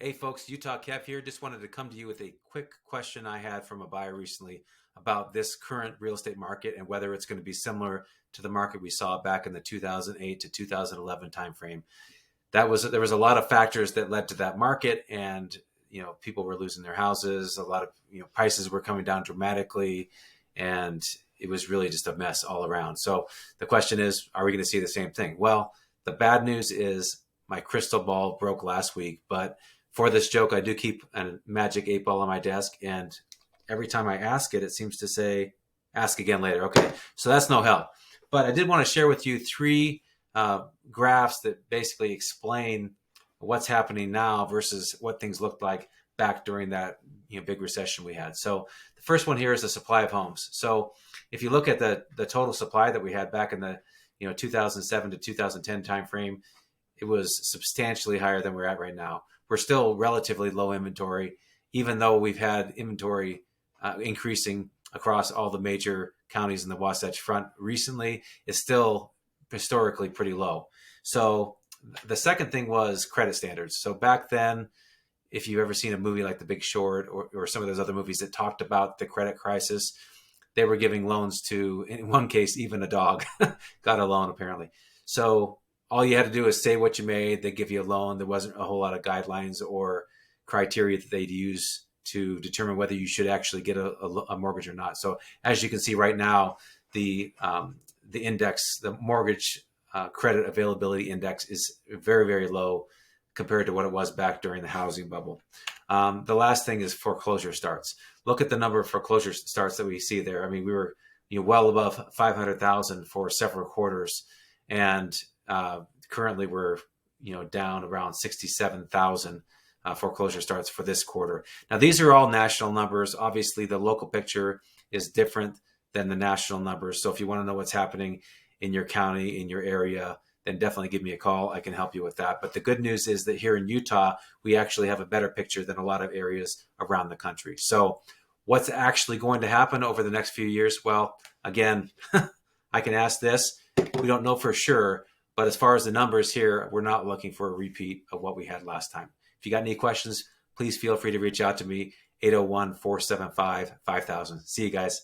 Hey folks, Utah Kev here. Just wanted to come to you with a quick question I had from a buyer recently about this current real estate market and whether it's going to be similar to the market we saw back in the 2008 to 2011 timeframe. There was a lot of factors that led to that market, and people were losing their houses. A lot of prices were coming down dramatically, and it was really just a mess all around. So the question is, are we going to see the same thing? Well, the bad news is my crystal ball broke last week, but for this joke, I do keep a magic 8 ball on my desk, and every time I ask it, it seems to say, ask again later. Okay, so that's no help. But I did want to share with you three graphs that basically explain what's happening now versus what things looked like back during that big recession we had. So the first one here is the supply of homes. So if you look at the total supply that we had back in the 2007 to 2010 timeframe, it was substantially higher than we're at right now. We're still relatively low inventory, even though we've had inventory increasing across all the major counties in the Wasatch Front recently. It's still historically pretty low. So the second thing was credit standards. So back then, if you've ever seen a movie like The Big Short or some of those other movies that talked about the credit crisis, they were giving loans to, in one case, even a dog got a loan apparently. So all you had to do is say what you made. They give you a loan. There wasn't a whole lot of guidelines or criteria that they'd use to determine whether you should actually get a mortgage or not. So as you can see right now, the index, the mortgage credit availability index is very, very low compared to what it was back during the housing bubble. The last thing is foreclosure starts. Look at the number of foreclosure starts that we see there. I mean, we were well above 500,000 for several quarters, and currently we're down around 67,000 foreclosure starts for this quarter. Now these are all national numbers. Obviously the local picture is different than the national numbers. So if you want to know what's happening in your county, in your area, then definitely give me a call. I can help you with that. But the good news is that here in Utah, we actually have a better picture than a lot of areas around the country. So what's actually going to happen over the next few years? Well, again, I can ask this. We don't know for sure. But as far as the numbers here, we're not looking for a repeat of what we had last time. If you got any questions, please feel free to reach out to me, 801-475-5000. See you guys.